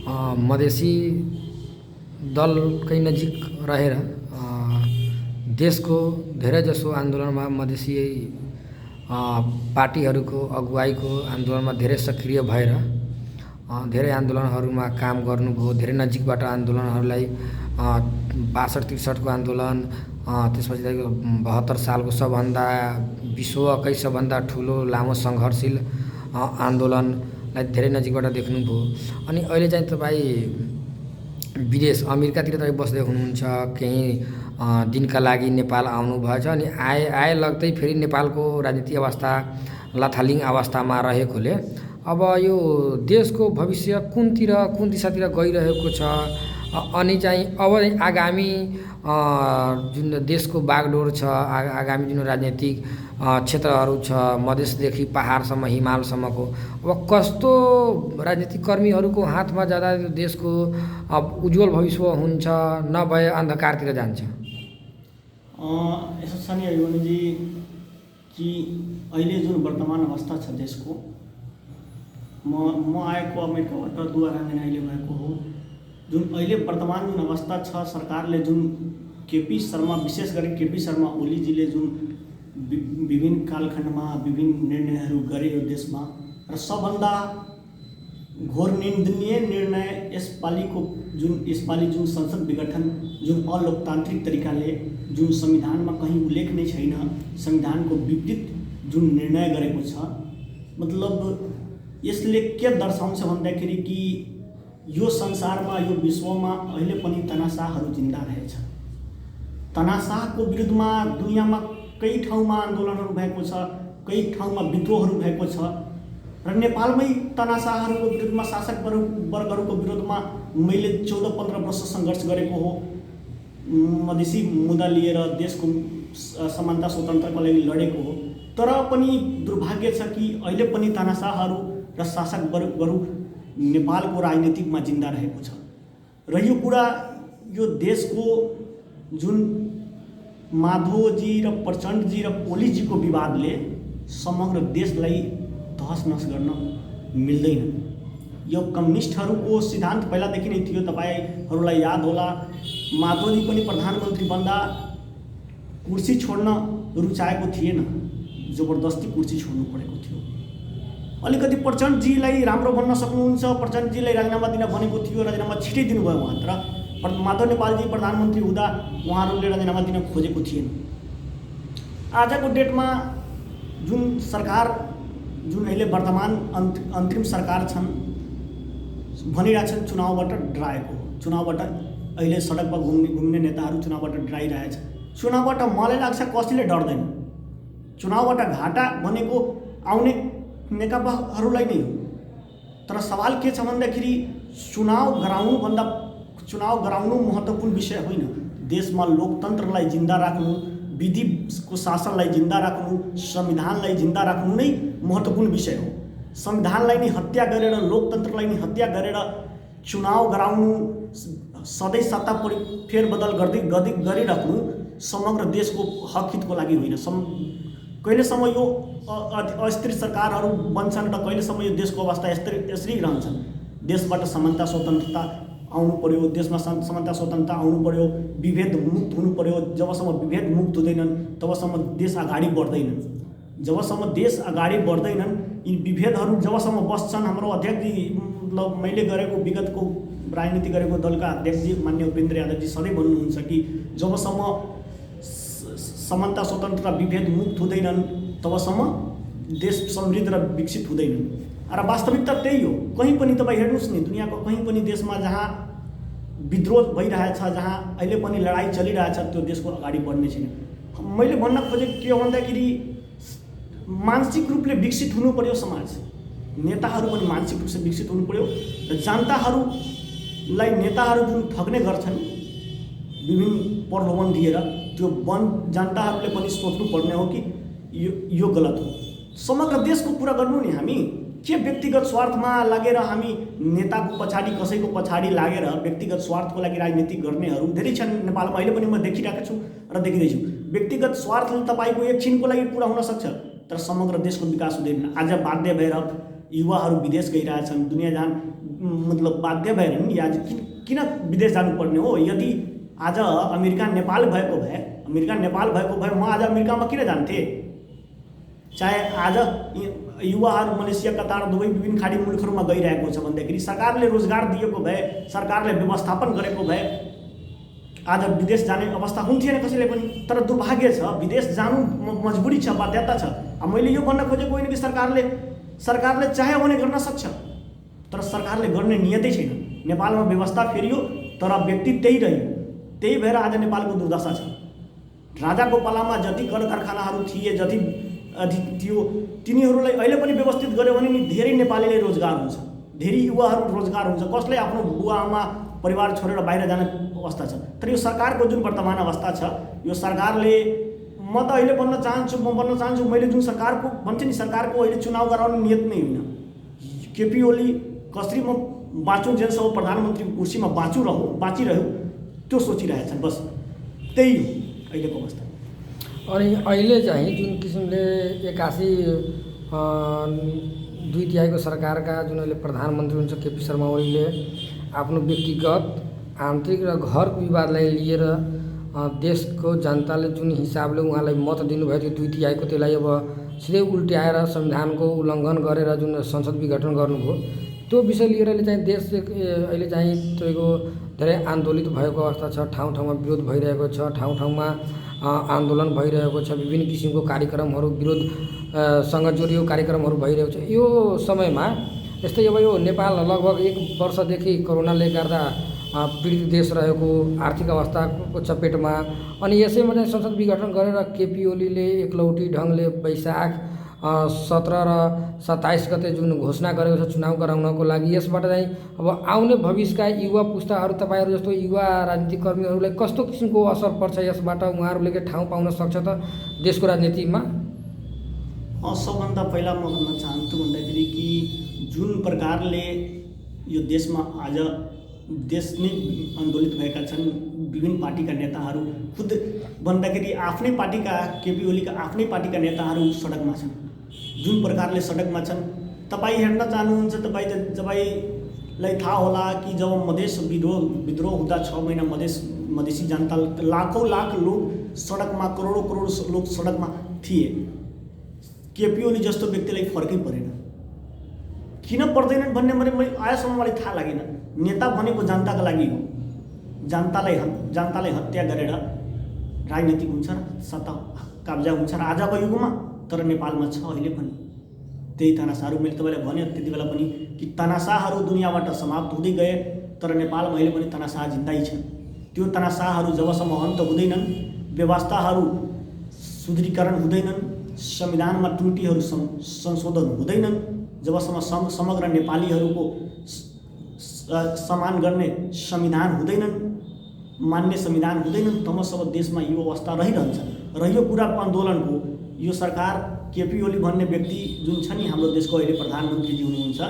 मधेसी दलकै नजिक रहेर देशको धेरैजसो आन्दोलनमा मधेसी पार्टीहरूको अगुवाईको आन्दोलनमा धेरै सक्रिय भएर धेरै आन्दोलनहरूमा काम गर्नुभयो। धेरै नजिकबाट आन्दोलनहरूलाई 62-63 को आन्दोलन, त्यसपछि 72 सालको सबभन्दा विश्वकै सबभन्दा ठुलो लामो सङ्घर्षशील आन्दोलनलाई धेरै नजिकबाट देख्नुभयो। अनि अहिले चाहिँ तपाईँ विदेश अमेरिकातिर तपाईँ बस्दै हुनुहुन्छ, केही दिनका लागि नेपाल आउनुभएछ। अनि आए लाग्दै फेरि नेपालको राजनीतिक अवस्था लथालिङ अवस्थामा रहेकोले अब यो देशको भविष्य कुन दिशातिर गइरहेको छ, अनि चाहिँ अब आगामी जुन देशको बागडोर छ, आगामी जुन राजनीतिक क्षेत्रहरू छ, मधेसदेखि पहाडसम्म हिमालसम्मको, अब कस्तो राजनीतिक कर्मीहरूको हातमा जाँदा देशको उज्जवल भविष्य हुन्छ, नभए अन्धकारतिर जान्छ? यसो छ नि योनीजी कि अहिले जुन वर्तमान अवस्था छ देशको, म आएको अमेरिकाबाट 2 महिना अहिले भएको हो। जुन अहिले वर्तमान जुन अवस्था छ, सरकारले जुन केपी शर्मा, विशेष गरी केपी शर्मा ओलीजीले जुन विभिन्न कालखण्डमा विभिन्न निर्णयहरू गरे यो देशमा, र सबभन्दा घोर निन्दनीय निर्णय यसपालि जुन संसद विघटन जुन अलोकतान्त्रिक तरिकाले जुन संविधानमा कहीँ उल्लेख नै छैन, संविधानको विपरीत जुन निर्णय गरेको छ, मतलब यसले के दर्शाउँछ भन्दाखेरि कि यो संसारमा, यो विश्वमा अहिले पनि तनासाहरू जिन्दा रहेछ। तनासाको विरुद्धमा दुनियाँमा कई ठाउँमा आन्दोलनहरू भएको छ, कई ठाउँमा विद्रोहहरू भएको छ, र नेपालमै तनासाहरूको विरुद्धमा, शासक वर्गहरूको विरुद्धमा मैले 14-15 वर्ष सङ्घर्ष गरेको हो। मधेसी मुद्दा लिएर देशको समानता स्वतन्त्रको लागि लडेको हो। तर पनि दुर्भाग्य छ कि अहिले पनि तनासाहरू र शासक वर्गहरू नेपालको राजनीतिकमा जिन्दा रहेको छ। र यो कुरा यो देशको जुन माधवजी र प्रचण्डजी र ओलीजीको विवादले समग्र देशलाई तहस-नहस गर्न मिल्दैन। यो कम्युनिस्टहरूको सिद्धान्त पहिलादेखि नै थियो। तपाईहरूलाई याद होला, माधवजी पनि प्रधानमन्त्री बन्दा कुर्सी छोड्न रुचाएको थिएन, जबरजस्ती कुर्सी छोड्नु परेको थियो। अलिकति प्रचण्डजीलाई राम्रो भन्न सक्नुहुन्छ, प्रचण्डजीलाई राजीनामा दिन भनेको थियो, राजीनामा छिटै दिनुभयो उहाँ। तर माधव नेपालजी प्रधानमन्त्री हुँदा उहाँहरूले राजीनामा दिन खोजेको थिएन। आजको डेटमा जुन सरकार, जुन अहिले वर्तमान अन्तरिम सरकार छन्, भनिरहेछन् चुनावबाट डराएको। चुनावबाट अहिले सडकमा घुम्ने नेताहरू चुनावबाट डराइरहेछ। चुनावबाट मलाई लाग्छ कसैले डर्दैन। चुनावबाट घाटा भनेको आउने नेकपाहरूलाई नै हो। तर सवाल के छ भन्दाखेरि चुनाव गराउनु महत्त्वपूर्ण विषय होइन। देशमा लोकतन्त्रलाई जिन्दा राख्नु, विधिको शासनलाई जिन्दा राख्नु, संविधानलाई जिन्दा राख्नु नै महत्त्वपूर्ण विषय हो। संविधानलाई नै हत्या गरेर, लोकतन्त्रलाई नै हत्या गरेर चुनाव गराउनु, सधैँ सत्ता फेरबदल गरिराख्नु समग्र देशको हक हितको लागि होइन। कहिलेसम्म यो अस्थिर सरकारहरू बन्छन् र कहिलेसम्म यो देशको अवस्था यसरी रहन्छन्। देशबाट समानता स्वतन्त्रता आउनु पर्यो, देशमा समानता स्वतन्त्रता आउनु पर्यो, विभेद मुक्त हुनु पर्यो। जबसम्म विभेद मुक्त हुँदैनन् तबसम्म देश अगाडि बढ्दैनन्। जबसम्म देश अगाडि बढ्दैनन्, यी विभेदहरू जबसम्म बस्छन्, हाम्रो अध्यक्षजी, मतलब मैले गरेको विगतको राजनीति गरेको दलका अध्यक्षजी मान्य उपेन्द्र यादवजी सधैँ भन्नुहुन्छ कि जबसम्म समानता स्वतन्त्रता विभेद मुक्त हुँदैनन् तबसम्म देश समृद्ध र विकसित हुँदैनन्। र वास्तविकता त्यही हो। कहीँ पनि तपाईँ हेर्नुहोस् नि, दुनियाँको कहीँ पनि देशमा जहाँ विद्रोह भइरहेछ, जहाँ अहिले पनि लडाइँ चलिरहेछ, त्यो देशको अगाडि बढ्ने छैन। मैले भन्न खोजेको के हो भन्दाखेरि मानसिक रूपले विकसित हुनु पर्यो समाज। नेताहरू पनि मानसिक रूपले विकसित हुनु पर्यो र जनताहरूलाई नेताहरू जुन ठग्ने गर्छन् विभिन्न प्रलोभन दिएर, त्यो जनताहरूले पनि सोच्नु पर्ने हो कि यो गलत हो। समग्र देशको कुरा गर्नु नि, हामी के व्यक्तिगत स्वार्थमा लागेर, हामी नेताको पछाडि, कसैको पछाडि लागेर व्यक्तिगत स्वार्थको लागि राजनीति गर्नेहरू धेरै छन् नेपालमा। अहिले पनि म देखिरहेको छु र देखिँदैछु। व्यक्तिगत स्वार्थले तपाईँको एकछिनको लागि पुरा हुन सक्छ, तर समग्र देशको विकास हुँदैन। आज बाध्य भएर युवाहरू विदेश गइरहेछन्, दुनियाँ जहान मतलब बाध्य भएर नि आज किन विदेश जानुपर्ने हो? यदि आज अमेरिका नेपाल भएको भए म आज अमेरिकामा किन जान्थेँ? चाहे आज युवाहरू मलेसिया, कतार, दुबई विभिन्न खाडी मुलुकहरूमा गइरहेको छ भन्दाखेरि सरकारले रोजगार दिएको भए, सरकारले व्यवस्थापन गरेको भए आज विदेश जाने अवस्था हुन्थेन कसैले पनि। तर दुर्भाग्य छ, विदेश जानु मजबुरी छ, बाध्यता छ। मैले यो भन्न खोजेको होइन कि सरकारले चाह्यो भने गर्न सक्छ, तर सरकारले गर्ने नियतै छैन। नेपालमा व्यवस्था फेरियो तर व्यक्ति त्यही रह्यो। त्यही भएर आज नेपालको दुर्दशा छ। राजाको पालामा जति कल कारखानाहरू थिए, जति थियो, तिनीहरूलाई अहिले पनि व्यवस्थित गर्यो भने नि धेरै नेपालीले रोजगार हुन्छ, धेरै युवाहरू रोजगार हुन्छ। कसले आफ्नो बुवा आमा परिवार छोडेर बाहिर जाने अवस्था छ। तर यो सरकारको जुन वर्तमान अवस्था छ, यो सरकारले म त अहिले भन्न चाहन्छु मैले जुन सरकारको भन्छ नि, सरकारको अहिले चुनाव गराउने नियत नै होइन। केपी ओली कसरी म बाँचौँ, जेलसम्म प्रधानमन्त्रीको कुर्सीमा बाँचिरह्यो त्यो सोचिरहेछन्। बस त्यही हो अहिलेको अवस्था। अनि अहिले चाहिँ जुन किसिमले 81 2/3 सरकारका जुन अहिले प्रधानमन्त्री हुन्छ केपी शर्मा ओलीले आफ्नो व्यक्तिगत आन्तरिक र घरको विवादलाई लिएर देशको जनताले जुन हिसाबले उहाँलाई मत दिनुभयो त्यो 2/3 त्यसलाई अब सिधै उल्ट्याएर संविधानको उल्लङ्घन गरेर जुन संसद विघटन गर्नुभयो, त्यो विषय लिएर चाहिँ देश अहिले चाहिँ तपाईँको धेरै आन्दोलित भएको अवस्था छ। ठाउँ ठाउँमा विरोध भइरहेको छ, ठाउँ ठाउँमा आन्दोलन भइरहेको छ, विभिन्न किसिमको कार्यक्रमहरू विरोधसँग जोडिएको कार्यक्रमहरू भइरहेको छ। यो समयमा यस्तै अब यो नेपाल लगभग 1 वर्षदेखि कोरोनाले गर्दा पीडित देश रहेको, आर्थिक अवस्थाको चपेटमा, अनि यसैमा चाहिँ संसद विघटन गरेर केपी ओलीले एकलौटी ढङ्गले वैशाख 17 र 27 गते जुन घोषणा गरेको छ चुनाव गराउनको लागि, यसबाट चाहिँ अब आउने भविष्यका युवा पुस्ताहरू, तपाईँहरू जस्तो युवा राजनीतिक कर्मीहरूलाई कस्तो किसिमको असर पर्छ यसबाट? उहाँहरूले के ठाउँ पाउन सक्छ त देशको राजनीतिमा? सबभन्दा पहिला म भन्न चाहन्छु भन्दाखेरि कि जुन प्रकारले यो देशमा आज देश नै आन्दोलित भएका छन्, विभिन्न पार्टीका नेताहरू खुद भन्दाखेरि आफ्नै पार्टीका केपी ओलीका आफ्नै पार्टीका नेताहरू सडकमा छन्। जुन प्रकारले सडकमा छन्, तपाईँ हेर्न चाहनुहुन्छ, तपाईँलाई थाहा होला कि जब मधेस विद्रोह हुँदा 6 महिना मधेसी जनता लाखौँ लाख लोग सडकमा, करोडौँ लोग सडकमा थिए। केपी ओली जस्तो व्यक्तिलाई फर्कै परेन। किन पर्दैनन् भन्ने मैले आजसम्म मलाई थाहा लागेन। नेता भनेको जनताको लागि हो। जनतालाई हत्या गरेर राजनीतिक हुन्छ र सत्ता कब्जा हुन्छ र आजको युगमा, तर नेपालमा छ अहिले पनि त्यही तनासाहरू। मैले तपाईँलाई भने त्यति बेला पनि कि तनासाहरू दुनियाँबाट समाप्त हुँदै गए, तर नेपालमा अहिले पनि तनासा जिन्दै छ। त्यो तनासाहरू जबसम्म अन्त हुँदैनन्, व्यवस्थाहरू सुदृढीकरण हुँदैनन्, संविधानमा त्रुटिहरू संशोधन हुँदैनन्, जबसम्म समग्र नेपालीहरूको सम्मान गर्ने संविधान हुँदैनन्, मान्ने संविधान हुँदैनन्, तबसम्म देशमा यो अवस्था रहिरहन्छ। र यो कुरा आन्दोलनको यो सरकार केपी ओली भन्ने व्यक्ति जुन छ नि, हाम्रो देशको अहिले प्रधानमन्त्रीजी हुनुहुन्छ,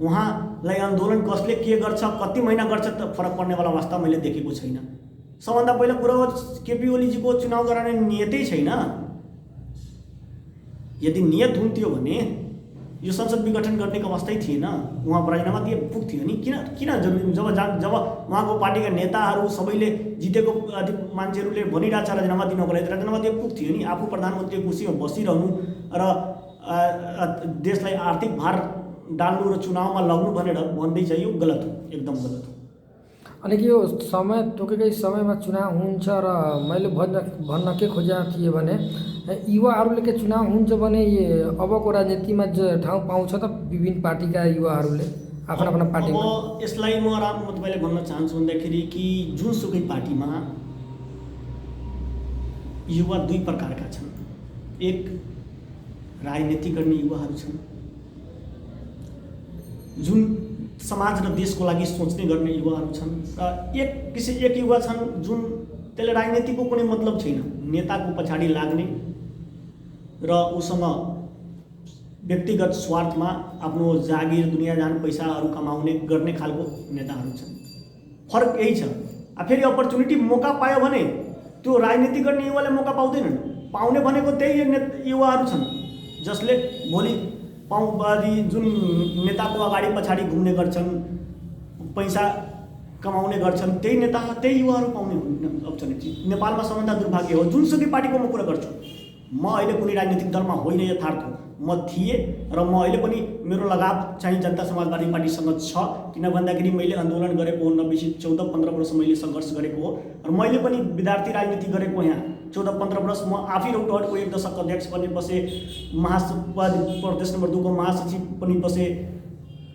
उहाँलाई आन्दोलन कसले के गर्छ, कति महिना गर्छ त फरक पर्नेवाला अवस्था मैले देखेको छैन। सबभन्दा पहिला कुरा हो केपी ओलीजीको चुनाव गराउने नियतै छैन। यदि नियत हुन्थ्यो भने यो संसद विघटन गर्नेको अवस्थै थिएन, उहाँ राजीनामा दिए पुग्थ्यो नि। किन जरुरी? जब उहाँको पार्टीका नेताहरू सबैले जितेको मान्छेहरूले भनिरहेछ राजीनामा दिनको लागि, राजीनामा दिए पुग्थ्यो नि। आफू प्रधानमन्त्रीको कुर्सीमा बसिरहनु र देशलाई आर्थिक भार डाल्नु र चुनावमा लग्नु भनेर भन्दैछ, यो गलत हो, एकदम गलत हो। अनि के यो समय तोकेकै समयमा चुनाव हुन्छ र मैले भन्न के खोजेको थिएँ भने युवाहरूले के चुनाव हुन्छ भने अबको राजनीतिमा ठाउँ पाउँछ त विभिन्न पार्टीका युवाहरूले आफ्ना पार्टीमा? अब यसलाई म तपाईँले भन्न चाहन्छु भन्दाखेरि कि जुनसुकै पार्टीमा युवा 2 प्रकारका छन्। एक राजनीति गर्ने युवाहरू छन्, जुन समाज र देशको लागि सोच्ने गर्ने युवाहरू छन्, र एक युवा छन् जुन त्यसले राजनीतिको कुनै मतलब छैन, नेताको पछाडि लाग्ने र उसँग व्यक्तिगत स्वार्थमा आफ्नो जागिर, दुनियाँजान, पैसाहरू कमाउने गर्ने खालको नेताहरू छन्। फरक यही छ। फेरि अपर्च्युनिटी मौका पायो भने त्यो राजनीति गर्ने युवाले मौका पाउँदैनन्। पाउने भनेको त्यही युवाहरू छन् जसले भोलि जुन नेताको अगाडि पछाडि घुम्ने गर्छन्, पैसा कमाउने गर्छन् त्यही नेता त्यही युवाहरू पाउने अपर्च्युनिटी नेपालमा सबभन्दा दुर्भाग्य हो। जुनसुकै पार्टीको म कुरा गर्छु, म अहिले कुनै राजनीतिक दलमा होइन, यथार्थ हो। म थिएँ र म अहिले पनि मेरो लगाव चाहिँ जनता समाजवादी पार्टीसँग छ। किन भन्दाखेरि मैले आन्दोलन गरेको हो, 14-15 वर्ष मैले सङ्घर्ष गरेको हो र मैले पनि विद्यार्थी राजनीति गरेको। यहाँ 14-15 वर्ष म आफै रौतहटको 1 दशक अध्यक्ष पनि बसेँ, प्रदेश नम्बर 2 को महासचिव पनि बसेँ,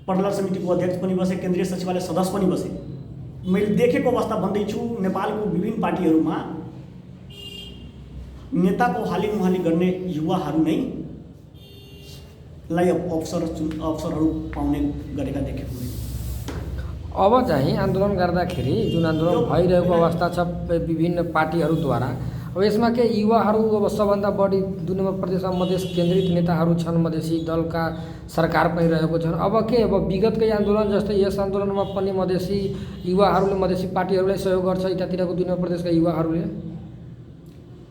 प्रहलाद समितिको अध्यक्ष पनि बसेँ, केन्द्रीय सचिवालय सदस्य पनि बसेँ। मैले देखेको अवस्था भन्दैछु, नेपालको विभिन्न पार्टीहरूमा नेताको हाली मुहाली गर्ने युवाहरू नै लाई अवसरहरू पाउने गरेका देखेको मैले। अब चाहिँ आन्दोलन गर्दाखेरि जुन आन्दोलन भइरहेको अवस्था छ विभिन्न पार्टीहरूद्वारा, अब यसमा के युवाहरू अब सबभन्दा बढी 2 नम्बर प्रदेशमा मधेस केन्द्रित नेताहरू छन्, मधेसी दलका सरकार पनि रहेको छन्। अब के अब विगतकै आन्दोलन जस्तै यस आन्दोलनमा पनि मधेसी युवाहरूले मधेसी पार्टीहरूलाई सहयोग गर्छ यतातिरको 2 नम्बर प्रदेशका युवाहरूले?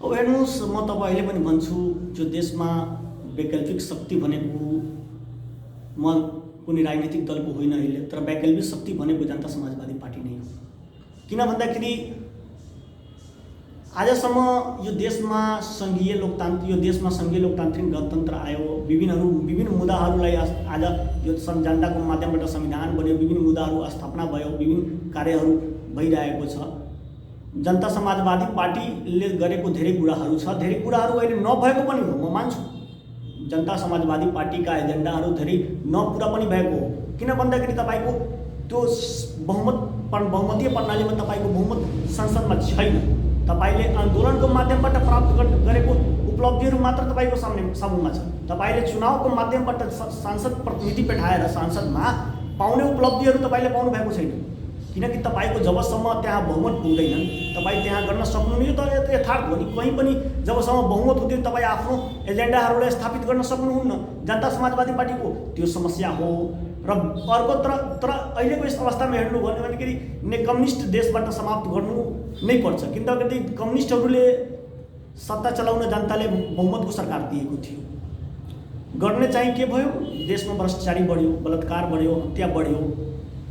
अब हेर्नुहोस्, म तपाईँले पनि भन्छु, जो देशमा वैकल्पिक शक्ति भनेको, म कुनै राजनीतिक दलको होइन अहिले, तर वैकल्पिक शक्ति भनेको जनता समाजवादी पार्टी नै हो। किन भन्दाखेरि आजसम्म यो देशमा सङ्घीय लोकतान्त्रिक गणतन्त्र आयो, विभिन्न मुद्दाहरूलाई आज यो जनताको माध्यमबाट संविधान बन्यो, विभिन्न मुद्दाहरू स्थापना भयो, विभिन्न कार्यहरू भइरहेको छ। जनता समाजवादी पार्टीले गरेको धेरै कुराहरू छ, धेरै कुराहरू अहिले नभएको पनि हो, म मान्छु। जनता समाजवादी पार्टीका एजेन्डाहरू धेरै नपुरा पनि भएको हो। किन भन्दाखेरि तपाईँको त्यो बहुमतीय प्रणालीमा तपाईँको बहुमत संसदमा छैन। तपाईँले आन्दोलनको माध्यमबाट प्राप्त गरेको उपलब्धिहरू मात्र तपाईँको सामुमा छ। तपाईँले चुनावको माध्यमबाट सांसद प्रतिनिधि बैठाएर सांसदमा पाउने उपलब्धिहरू तपाईँले पाउनु भएको छैन। किनकि तपाईँको जबसम्म त्यहाँ बहुमत पुग्दैन तपाईँ त्यहाँ गर्न सक्नुहुन्न। यो त यथार्थ हो नि। कहीँ पनि जबसम्म बहुमत हुँदैन तपाईँ आफ्नो एजेन्डाहरूलाई स्थापित गर्न सक्नुहुन्न। जनता समाजवादी पार्टीको त्यो समस्या हो। र अर्को तर अहिलेको यस अवस्थामा हेर्नु भन्यो भनेखेरि कम्युनिस्ट देशबाट समाप्त गर्नु नै पर्छ। किनकि कम्युनिस्टहरूले सत्ता चलाउन जनताले बहुमतको सरकार दिएको थियो। गर्ने चाहिँ के भयो, देशमा भ्रष्टाचारी बढ्यो, बलात्कार बढ्यो, हत्या बढ्यो,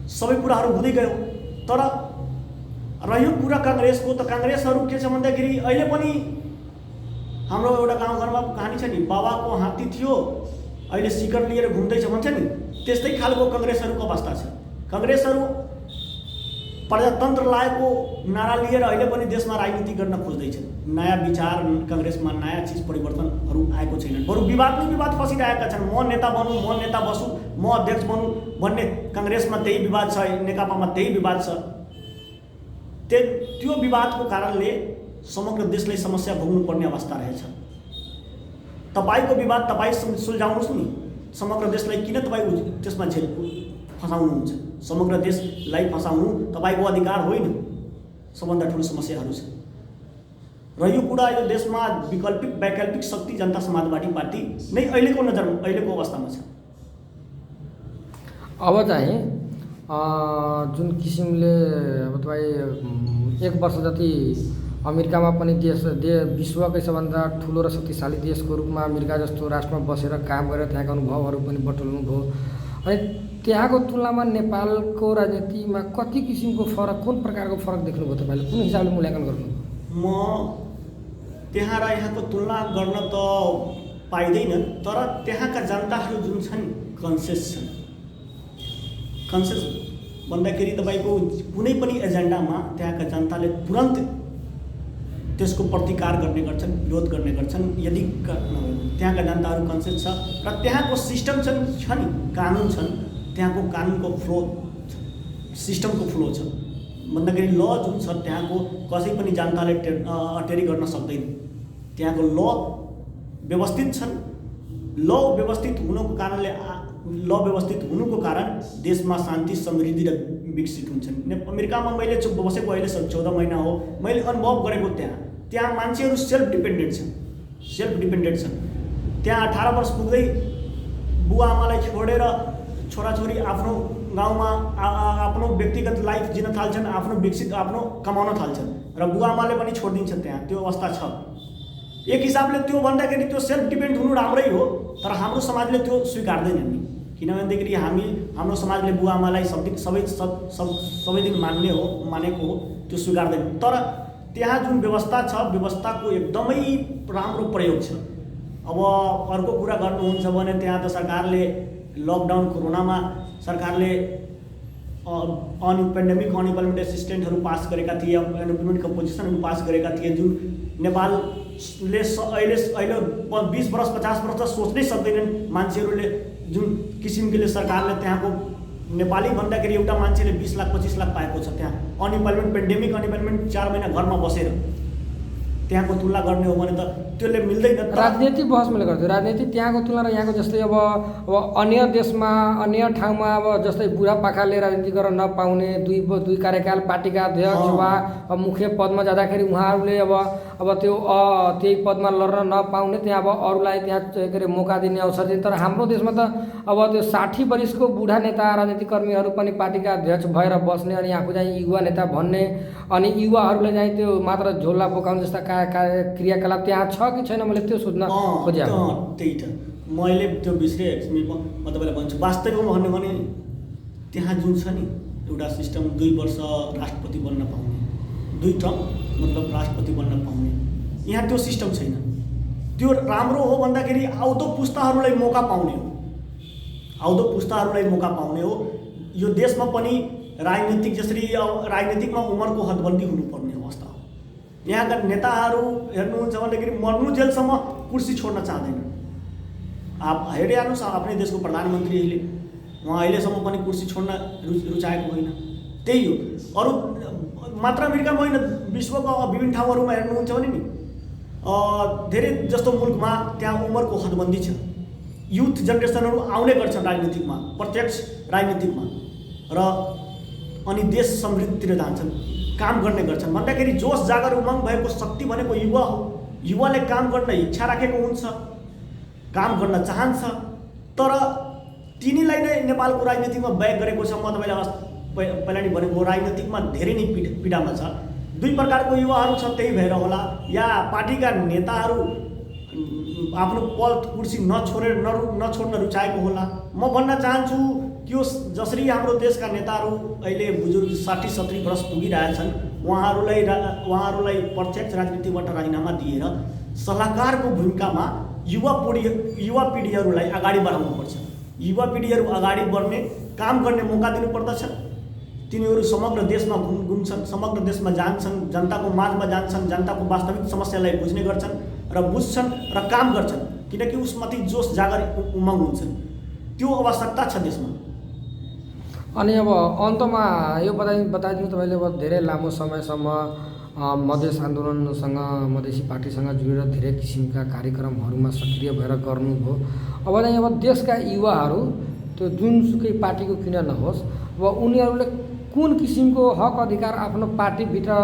सबै कुराहरू हुँदै गयो। तर रह्यो कुरा काङ्ग्रेसको, त काङ्ग्रेसहरू के छ भन्दाखेरि अहिले पनि हाम्रो एउटा गाउँघरमा कहानी छ नि, बाबाको हात्ती थियो अहिले सिकर लिएर घुम्दैछ भन्छ नि, त्यस्तै खालको काङ्ग्रेसहरूको अवस्था छ। काङ्ग्रेसहरू प्रजातन्त्र लागेको नारा लिएर अहिले पनि देशमा राजनीति गर्न खोज्दैछन्। नयाँ विचार काङ्ग्रेसमा, नयाँ चिज परिवर्तनहरू आएको छैनन्। बरु विवाद नै विवाद फसिरहेका छन्। म नेता बनूँ, म नेता बसुँ, म अध्यक्ष बनूँ भन्ने काङ्ग्रेसमा त्यही विवाद छ, नेकपामा त्यही विवाद छ। त्यो विवादको कारणले समग्र देशलाई समस्या भोग्नुपर्ने अवस्था रहेछ। तपाईँको विवाद तपाईँ सुल्झाउनुहोस् नि, समग्र देशलाई किन तपाईँ त्यसमा फसाउनुहुन्छ? समग्र देशलाई फसाउनु तपाईँको अधिकार होइन। सबभन्दा ठुलो समस्याहरू छ र यो कुरा यो देशमा वैकल्पिक शक्ति जनता समाजवादी पार्टी नै अहिलेको नजरमा, अहिलेको अवस्थामा छ। अब चाहिँ जुन किसिमले अब तपाईँ 1 वर्ष जति अमेरिकामा पनि विश्वकै सबभन्दा ठुलो र शक्तिशाली देशको रूपमा अमेरिका जस्तो राष्ट्रमा बसेर काम गरेर त्यहाँका अनुभवहरू पनि बटुल्नु भयो। अनि त्यहाँको तुलनामा नेपालको राजनीतिमा कति किसिमको फरक, कुन प्रकारको फरक देख्नुभयो तपाईँले, कुन हिसाबले मूल्याङ्कन गर्नुभयो? म त्यहाँ र यहाँको तुलना गर्न त पाइँदैन, तर त्यहाँका जनताहरू जुन छन् कन्सियस छन्। कन्सियस भन्दाखेरि तपाईँको कुनै पनि एजेन्डामा त्यहाँका जनताले तुरन्त त्यसको प्रतिकार गर्ने गर्छन्, विरोध गर्ने गर्छन्। यदि त्यहाँका जनताहरू कन्सियस छ र त्यहाँको सिस्टम छ नि, कानुन छन्, त्यहाँको कानुनको फ्लो सिस्टमको फ्लो छ भन्दाखेरि ल जुन छ त्यहाँको कसै पनि जनताले अटेरी गर्न सक्दैन। त्यहाँको ल व्यवस्थित छन्। ल व्यवस्थित हुनुको कारण देशमा शान्ति, समृद्धि र विकसित हुन्छन्। अमेरिकामा मैले बसेको अहिले 14 महिना हो, मैले अनुभव गरेको त्यहाँ मान्छेहरू सेल्फ डिपेन्डेन्ट छन्। त्यहाँ 18 वर्ष पुग्दै बुवा आमालाई छोडेर छोराछोरी आफ्नो गाउँमा आफ्नो व्यक्तिगत लाइफ जिन थाल्छन्, आफ्नो कमाउन थाल्छन् र बुवा आमाले पनि छोडिदिन्छन्। त्यहाँ त्यो अवस्था छ। एक हिसाबले त्यो भन्दाखेरि त्यो सेल्फ डिपेन्ड हुनु राम्रै हो, तर हाम्रो समाजले त्यो स्वीकार्दैन नि। किनभनेदेखि हामी हाम्रो समाजले बुवा आमालाई सबै दिन मानेको हो, त्यो स्वीकार्दैन। तर त्यहाँ जुन व्यवस्था छ, व्यवस्थाको एकदमै राम्रो प्रयोग छ। अब अर्को कुरा गर्नुहुन्छ भने त्यहाँ त सरकारले लकडाउन कोरोनामा सरकारले पेन्डेमिक अनइम्प्लोइमेन्ट एसिस्टेन्टहरू पास गरेका थिए, अनइम्प्लोइमेन्टको पोजिसनहरू पास गरेका थिए, जुन नेपालले अहिले 20 वर्ष 50 वर्ष सोच्नै सक्दैनन् मान्छेहरूले। जुन किसिमले सरकारले त्यहाँको नेपाली भन्दाखेरि एउटा मान्छेले 20 लाख 25 लाख पाएको छ त्यहाँ अनइम्प्लोइमेन्ट, पेन्डेमिक अनइम्प्लोइमेन्ट 4 महिना घरमा बसेर। त्यहाँको तुलना गर्ने हो भने त त्यसले मिल्दैन। राजनीतिक बहस मैले गर्थ्यो, राजनीति त्यहाँको तुलना र यहाँको जस्तै अब अन्य देशमा अन्य ठाउँमा अब जस्तै बुढापाकाले राजनीति गर्न नपाउने, दुई कार्यकाल पार्टीका अध्यक्ष वा मुख्य पदमा जाँदाखेरि उहाँहरूले अब त्यो त्यही पदमा लड्न नपाउने, त्यहाँ अब अरूलाई त्यहाँ के अरे मौका दिने अवसर दिने। तर हाम्रो देशमा त अब त्यो 60 वर्षको बुढा नेता राजनीतिक कर्मीहरू पनि पार्टीका अध्यक्ष भएर बस्ने, अनि आफू चाहिँ युवा नेता भन्ने, अनि युवाहरूले चाहिँ त्यो मात्र झोला बोकाउने जस्ता क्रियाकलाप त्यहाँ छ कि छैन, मैले त्यो सोध्न खोजेँ। त्यही त मैले त्यो बिर्सेँ। म तपाईँलाई भन्छु, वास्तविकमा भन्यो भने त्यहाँ जुन छ नि एउटा सिस्टम, 2 वर्ष राष्ट्रपति बन्न पाउने, 2 टर्म मतलब राष्ट्रपति बन्न पाउने, यहाँ त्यो सिस्टम छैन। त्यो राम्रो हो भन्दाखेरि आउँदो पुस्ताहरूलाई मौका पाउने हो, आउँदो पुस्ताहरूलाई मौका पाउने हो। यो देशमा पनि राजनीतिक जसरी राजनीतिकमा उमेरको हदबन्दी हुनुपर्ने अवस्था हो। यहाँका नेताहरू हेर्नुहुन्छ भन्दाखेरि मर्नुजेलसम्म कुर्सी छोड्न चाहँदैन। आप हेरे हेर्नुहोस्, आफ्नै देशको प्रधानमन्त्री उहाँ अहिलेसम्म पनि कुर्सी छोड्न रुचाएको होइन। त्यही हो, अरू मात्र अमेरिकामा होइन, विश्वको विभिन्न ठाउँहरूमा हेर्नुहुन्छ भने नि धेरै जस्तो मुलुकमा त्यहाँ उमेरको हदबन्दी छ। युथ जेनेरेसनहरू आउने गर्छन् राजनीतिकमा, प्रत्यक्ष राजनीतिकमा, र अनि देश समृद्धितिर जान्छन्, काम गर्ने गर्छन्। भन्दाखेरि जोस जागर उमङ्ग भएको शक्ति भनेको युवा हो। युवाले काम गर्न इच्छा राखेको हुन्छ, काम गर्न चाहन्छ, तर तिनीलाई नै नेपालको राजनीतिमा व्यय गरेको छ। म तपाईँलाई पहिला नि भनेको राजनीतिकमा धेरै नै पीडामा छ। 2 प्रकारको युवाहरू छ, त्यही भएर होला, या पार्टीका नेताहरू आफ्नो पद कुर्सी नछोड्न रुचाएको होला। म भन्न चाहन्छु कि जसरी हाम्रो देशका नेताहरू अहिले बुजुर्ग 60-70 वर्ष पुगिरहेछन्, उहाँहरूलाई प्रत्यक्ष राजनीतिबाट राजीनामा दिएर सल्लाहकारको भूमिकामा युवा पिँढीहरूलाई अगाडि बढाउनुपर्छ। युवा पिँढीहरू अगाडि बढ्ने, काम गर्ने मौका दिनुपर्दछ। तिनीहरू समग्र देशमा घुम्छन्, समग्र देशमा जान्छन्, जनताको माझमा जान्छन्, जनताको वास्तविक समस्यालाई बुझ्ने गर्छन् र बुझ्छन् र काम गर्छन्, किनकि उसमाथि जोस जागर उमङ्ग हुन्छन्। त्यो आवश्यकता छ देशमा। अनि अब अन्तमा यो बताइदिनु, तपाईँले अब धेरै लामो समयसम्म मधेस आन्दोलनसँग, मधेसी पार्टीसँग जोडेर धेरै किसिमका कार्यक्रमहरूमा सक्रिय भएर गर्नुभयो। अब चाहिँ अब देशका युवाहरू त्यो जुनसुकै पार्टीको किन नहोस्, अब उनीहरूले कुन किसिमको हक अधिकार आफ्नो पार्टीभित्र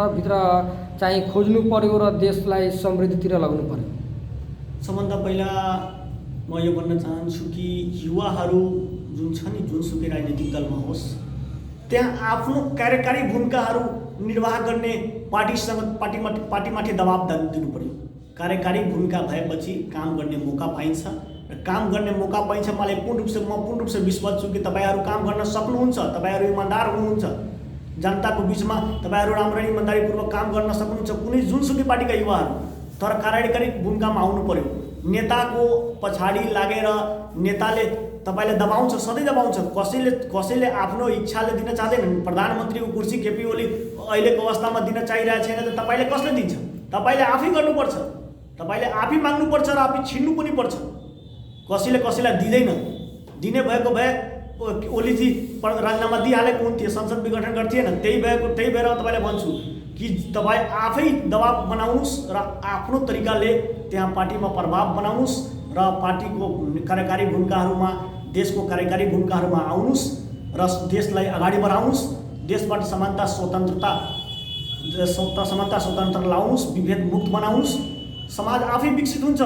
चाहिँ खोज्नु पर्यो र देशलाई समृद्धितिर लग्नु पर्यो? सबभन्दा पहिला म यो भन्न चाहन्छु कि युवाहरू जुन छ नि, जुनसुकै राजनीतिक दलमा होस्, त्यहाँ आफ्नो कार्यकारी भूमिकाहरू निर्वाह गर्ने पार्टीमाथि दबाब दिनु पर्यो। कार्यकारी भूमिका भएपछि काम गर्ने मौका पाइन्छ, र काम गर्ने मौका पाइन्छ। मलाई म पूर्ण रूपसे विश्वास छु कि तपाईँहरू काम गर्न सक्नुहुन्छ, तपाईँहरू इमान्दार हुनुहुन्छ, जनताको बिचमा तपाईँहरू राम्रो इमान्दारीपूर्वक काम गर्न सक्नुहुन्छ, कुनै जुनसुकै पार्टीका युवाहरू। तर कार्यकारी भूमिकामा आउनु पर्यो। नेताको पछाडि लागेर नेताले तपाईँले दबाउँछ, सधैँ दबाउँछ। कसैले आफ्नो इच्छाले दिन चाहँदैन। प्रधानमन्त्रीको कुर्सी केपी ओली अहिलेको अवस्थामा दिन चाहिरहेको छैन त तपाईँले कसले दिन्छ? तपाईँले आफै गर्नुपर्छ, तपाईँले आफै माग्नुपर्छ र आफै छिन्नु पनि पर्छ। कसैलाई दिँदैन। दिने भएको भए ओलीजी राजीनामा दिइहालेको हुन्थ्यो, संसद विघटन गर्थेन। त्यही भएर तपाईँलाई भन्छु कि तपाईँ आफै दबाब बनाउनुहोस् र आफ्नो तरिकाले त्यहाँ पार्टीमा प्रभाव बनाउनुहोस् र पार्टीको कार्यकारी भूमिकाहरूमा, देशको कार्यकारी भूमिकाहरूमा आउनुहोस् र देशलाई अगाडि बढाउनुहोस्। देशबाट समानता स्वतन्त्र लाउनुहोस्, विभेद मुक्त बनाउनुहोस्। समाज आफै विकसित हुन्छ।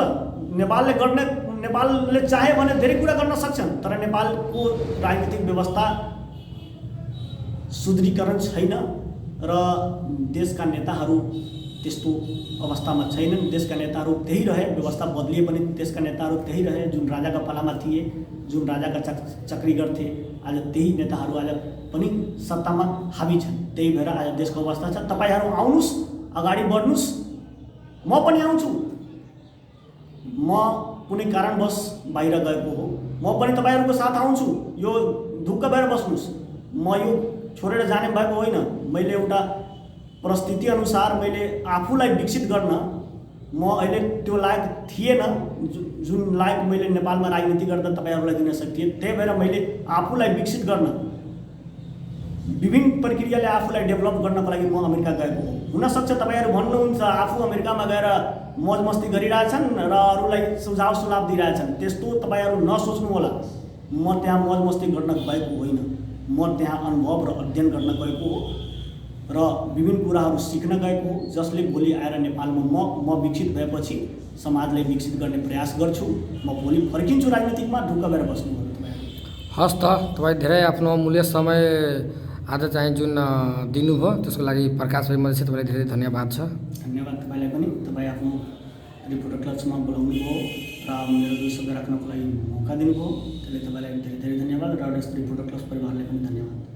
नेपालले चाहे भने धेरै कुरा गर्न सक्छन्, तर नेपालको राजनीतिक व्यवस्था सुदृढीकरण छैन र देशका नेताहरू त्यस्तो अवस्थामा छैनन्। देशका नेताहरू त्यही रहे, व्यवस्था बदलिए पनि देशका नेताहरू त्यही रहे जुन राजाका पालामा थिए, जुन राजाका चक्री गर्थे, आज त्यही नेताहरू आज पनि सत्तामा हाबी छन्। त्यही भएर आज देशको अवस्था छ। तपाईँहरू आउनुहोस्, अगाडि बढ्नुहोस्, म पनि आउँछु। म कुनै कारणवश बाहिर गएको हो, म पनि तपाईँहरूको साथ आउँछु। यो ढुक्क भएर बस्नुहोस्। म यो छोडेर जाने भएको होइन। मैले एउटा परिस्थिति अनुसार मैले आफूलाई विकसित गर्न म अहिले त्यो लायक थिएन, जुन लायक मैले नेपालमा राजनीति गर्दा तपाईँहरूलाई दिन सक्थेँ। त्यही भएर मैले आफूलाई विकसित गर्न, विभिन्न प्रक्रियाले आफूलाई डेभलप गर्नको लागि म अमेरिका गएको हो। हुनसक्छ तपाईँहरू भन्नुहुन्छ आफू अमेरिकामा गएर मौज मस्ती गरिरहेछन् र अरूलाई सुझाव दिइरहेछन्। त्यस्तो तपाईँहरू नसोच्नु होला। म त्यहाँ मौज मस्ती गर्न गएको होइन। म त्यहाँ अनुभव र अध्ययन गर्न गएको हो र विभिन्न कुराहरू सिक्न गएको हो, जसले भोलि आएर नेपालमा म विकसित भएपछि समाजलाई विकसित गर्ने प्रयास गर्छु। म भोलि फर्किन्छु राजनीतिकमा। ढुक्क भएर बस्नु होला तपाईँहरू। हस् त, तपाईँ धेरै आफ्नो अमूल्य समय आज चाहिँ जुन दिनुभयो त्यसको लागि प्रकाश भाइ मधेसी तपाईँलाई धेरै धन्यवाद छ। धन्यवाद तपाईँलाई पनि। तपाईँ आफ्नो रिपोर्टर क्लब्समा बोलाउनु भयो र मेरो 2 शब्द राख्नको लागि मौका दिनुभयो। त्यसले तपाईँलाई धेरै धेरै धन्यवाद र रिपोर्टर क्लब्स परिवारलाई पनि धन्यवाद।